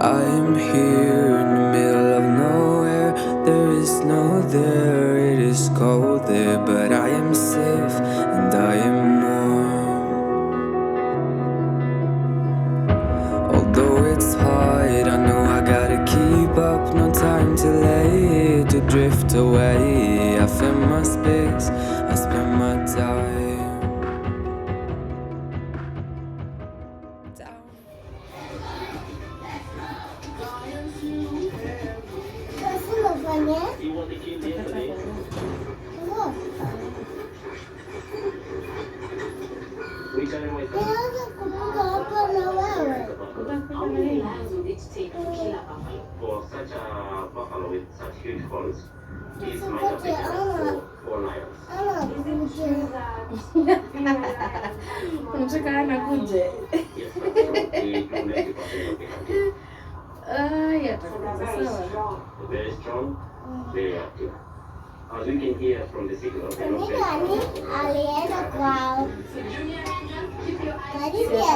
I am here in the middle of nowhere. There is no there, it is cold there, but I am safe and I am warm. Although it's hard, I know I gotta keep up. No time to lay to drift away. I find my space, I spend my time. For such a buffalo with such huge horns, this might have been enough for lions. Unataka anakuje? Yes, that's true. He grew 90% of the country. Sawa. Very strong, very active. As we can hear from the signal, they're not very strong. Alienda kwao. Karibia.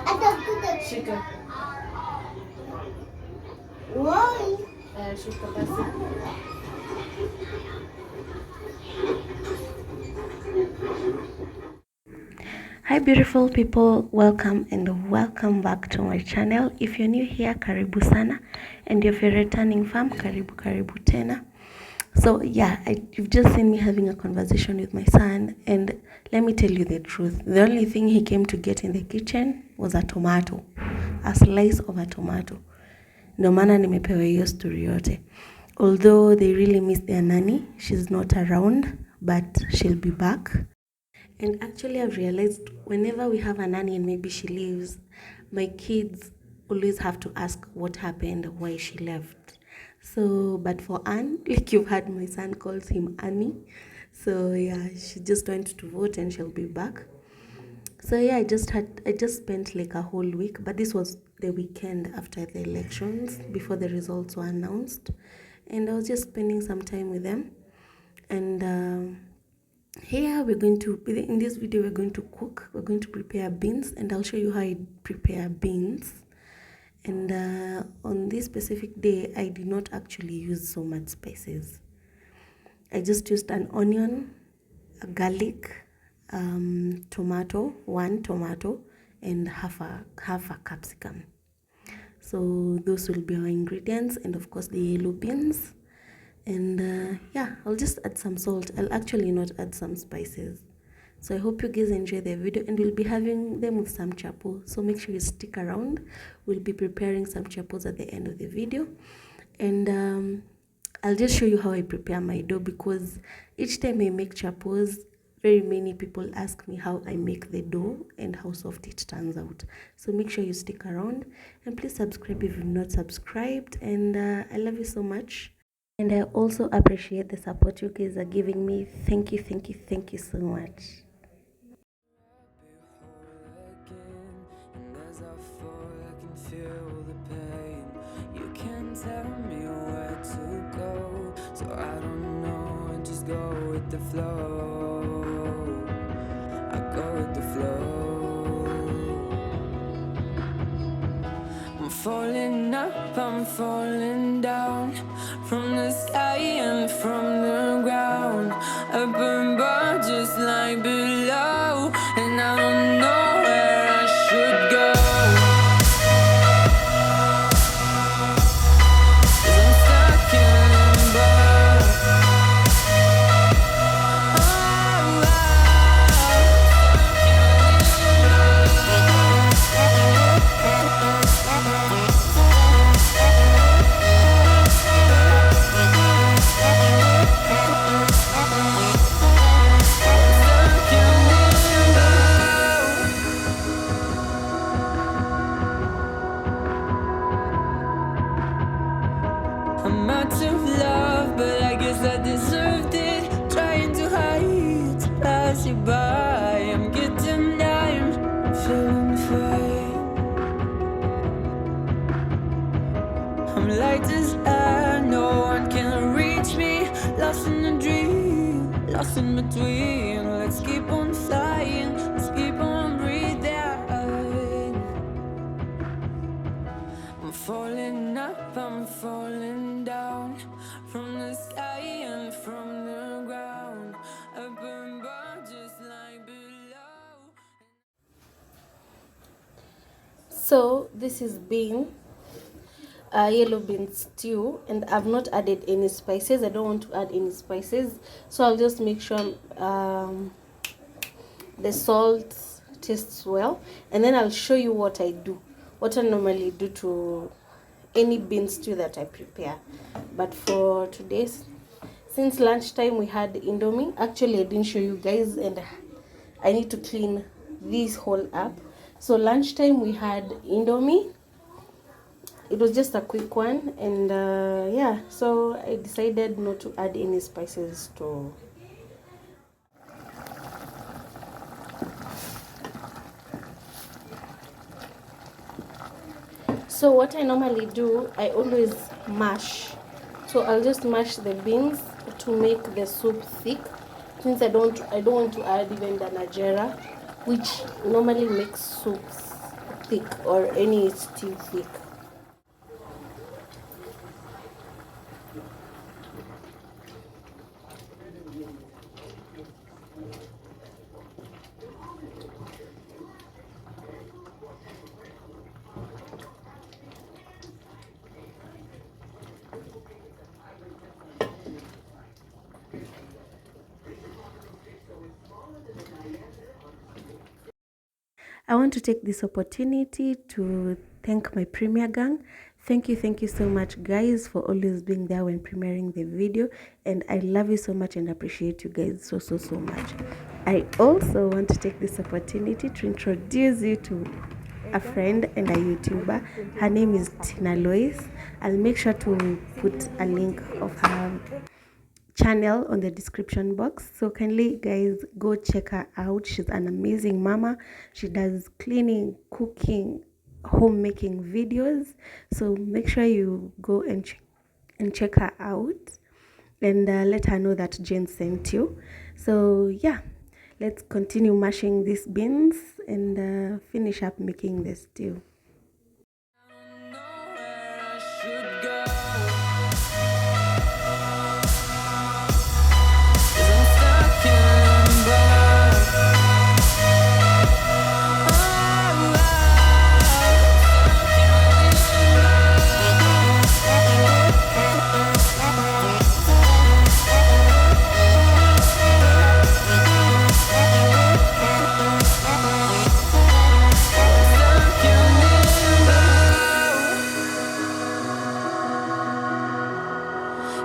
Atakuja. Shika. Woi. Shika basi. Hi beautiful people, welcome and welcome back to my channel. If you're new here, karibu sana, and if you're returning fam, karibu tena. So yeah, you've just seen me having a conversation with my son, and let me tell you the truth. The only thing he came to get in the kitchen was a tomato, a slice of a tomato. Ndio maana nimepewa hiyo story yote. Although they really miss their nanny, she's not around, but she'll be back. And actually I've realized whenever we have a nanny and maybe she leaves, my kids always have to ask what happened, why she left. So, but for Anne, like you've heard, my son calls him Annie. So yeah, she just went to vote and she'll be back. So yeah, I just spent like a whole week, but this was the weekend after the elections, before the results were announced. And I was just spending some time with them. And here we're going to, in this video, we're going to cook. We're going to prepare beans, and I'll show you how I prepare beans. And on this specific day, I did not actually use so much spices. I just used an onion, a garlic, tomato, one tomato, and half a capsicum. So those will be our ingredients, and of course the yellow beans. And yeah, I'll just add some salt. I'll actually not add some spices. So I hope you guys enjoy the video, and we'll be having them with some chapo. So make sure you stick around. We'll be preparing some chapos at the end of the video. And I'll just show you how I prepare my dough, because each time I make chapos, very many people ask me how I make the dough and how soft it turns out. So make sure you stick around, and please subscribe if you've not subscribed. And I love you so much. And I also appreciate the support you guys are giving me. Thank you so much. And as I fall, I can feel the pain. You can't tell me where to go, so I don't know, and just go with the flow. I go with the flow. I'm falling up, I'm falling down, from the sky and from the ground. Up above just like below, and I don't know where I should go. 'Cause I'm stuck in limbo. I'm out of love, but I guess I deserved it. Trying to hide, to pass you by. I'm getting down, feeling fine. I'm light as air, no one can reach me. Lost in a dream, lost in between. Let's keep on flying, let's keep on breathing. falling down from the sky and from the ground. Up above, just like below. So this is bean, yellow bean stew, and I've not added any spices. I don't want to add any spices, so I'll just make sure the salt tastes well, and then I'll show you what I normally do to any bean stew that I prepare. But for today's, since lunchtime we had indomie. Actually, I didn't show you guys, and I need to clean this whole up. So lunchtime we had indomie. It was just a quick one, and yeah, so I decided not to add any spices to. So what I normally do, I always mash. So I'll just mash the beans to make the soup thick. Since I don't want to add even the najera, which normally makes soups thick or any stew thick. I want to take this opportunity to thank my Premier Gang. Thank you so much, guys, for always being there when premiering the video. And I love you so much and appreciate you guys so much. I also want to take this opportunity to introduce you to a friend and a YouTuber. Her name is Tina Lois. I'll make sure to put a link of her channel on the description box, so kindly guys go check her out. She's an amazing mama. She does cleaning, cooking, homemaking videos, so make sure you go and check her out, and let her know that Jane sent you. So yeah, let's continue mashing these beans and finish up making the stew. I don't know where I should go. 'Cause I'm stuck in limbo.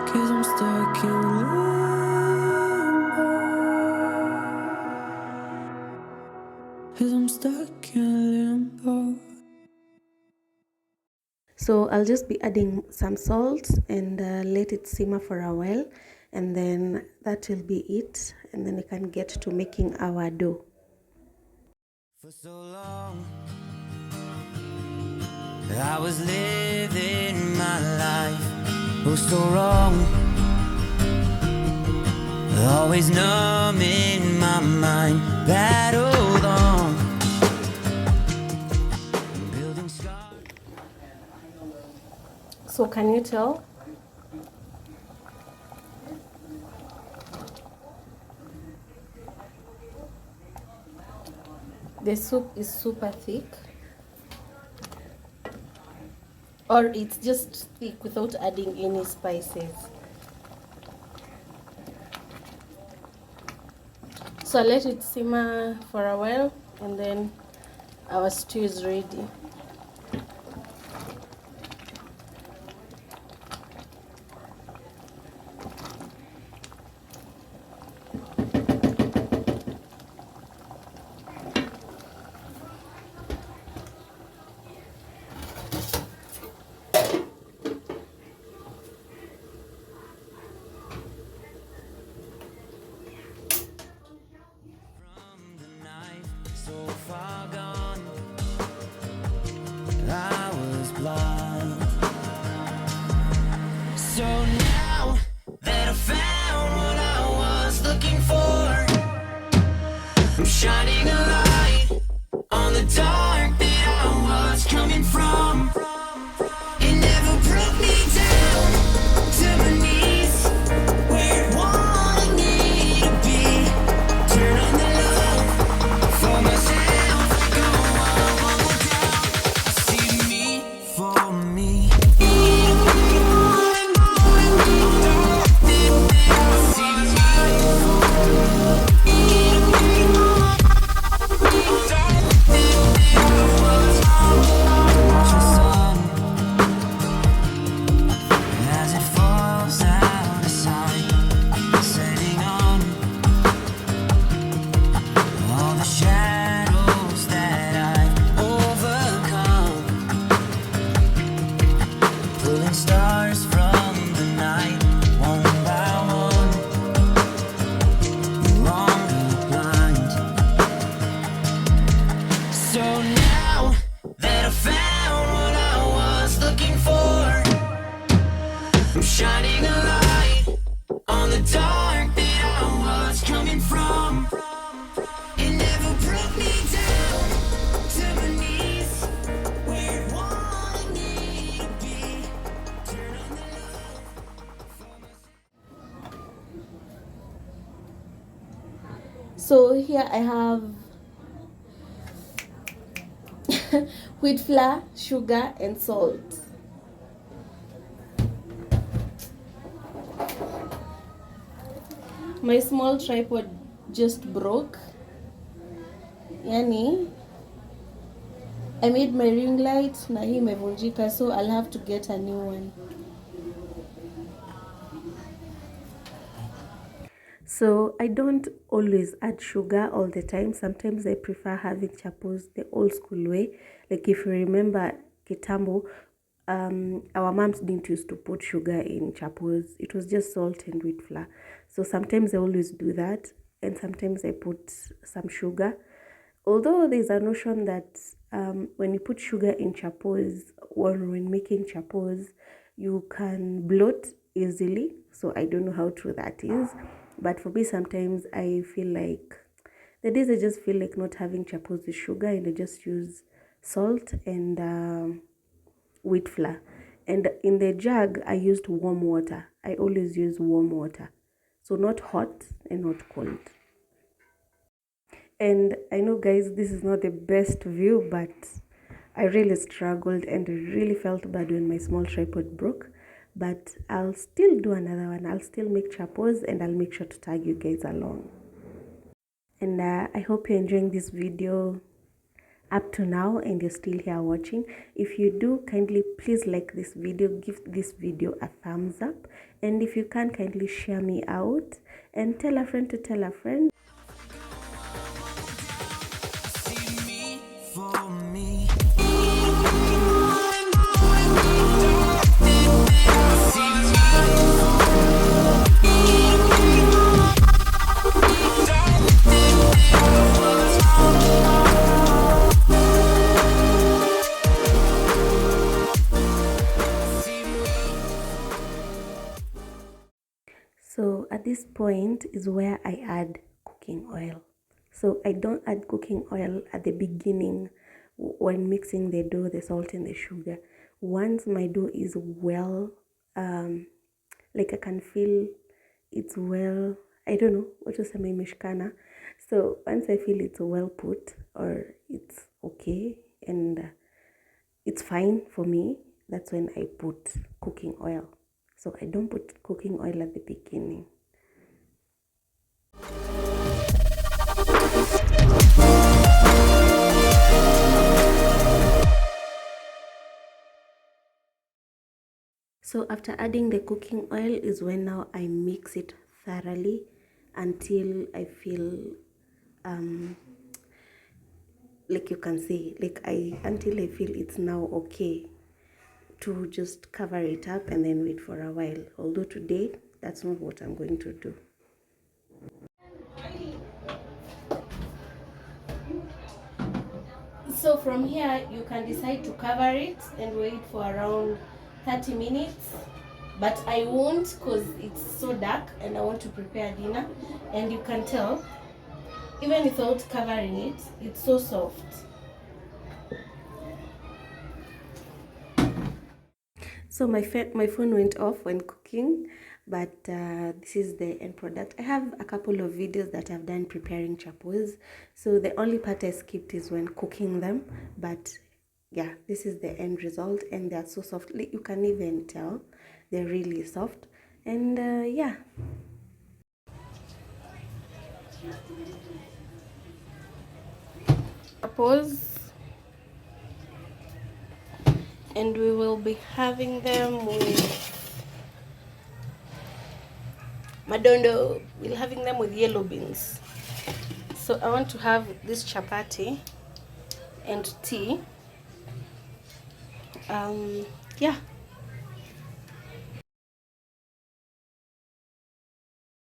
Cause I'm stuck in limbo. Cause I'm stuck in limbo. So I'll just be adding some salt and let it simmer for a while, and then that will be it, and then we can get to making our dough. For so long I was living my life, oh so wrong, always numb in my mind, battled on, building scars. So can you tell? The soup is super thick, or it's just thick without adding any spices. So I'll let it simmer for a while, and then our stew is ready. From the night so far gone, So here I have wheat flour, sugar, and salt. My small tripod just broke. Yani, I made my ring light na hii imevunjika, so I'll have to get a new one. So I don't always add sugar all the time. Sometimes I prefer having chapos the old school way. Like if you remember kitambo, our moms didn't used to put sugar in chapos. It was just salt and wheat flour. So sometimes I always do that, and sometimes I put some sugar. Although there's a notion that when you put sugar in chapos or when making chapos, you can bloat easily. So I don't know how true that is. But for me, sometimes I feel like the days I just feel like not having chapos with sugar, and I just use salt and wheat flour. And in the jug, I used warm water. I always use warm water. So not hot and not cold. And I know, guys, this is not the best view, but I really struggled and really felt bad when my small tripod broke. But I'll still do another one. I'll still make chapos, and I'll make sure to tag you guys along. And I hope you're enjoying this video up to now and you're still here watching. If you do, kindly please like this video, give this video a thumbs up, and if you can, kindly share me out and tell a friend to tell a friend. So at this point is where I add cooking oil. So I don't add cooking oil at the beginning when mixing the dough, the salt and the sugar. Once my dough is well, like I can feel it's well, I don't know what to say, my mishkana. So once I feel it's well put or it's okay and it's fine for me, that's when I put cooking oil. So I don't put cooking oil at the beginning. So after adding the cooking oil is when now I mix it thoroughly until I feel like you can see, until I feel it's now okay to just cover it up and then wait for a while. Although today, that's not what I'm going to do. So from here, you can decide to cover it and wait for around 30 minutes. But I won't because it's so dark and I want to prepare dinner. And you can tell, even without covering it, it's so soft. So my phone went off when cooking, but this is the end product. I have a couple of videos that I've done preparing chapos. So the only part I skipped is when cooking them, but yeah, this is the end result, and they're so soft. You can even tell they're really soft, and yeah. Chapos. And we will be having them with madondo. We're having them with yellow beans. So I want to have this chapati and tea. Yeah,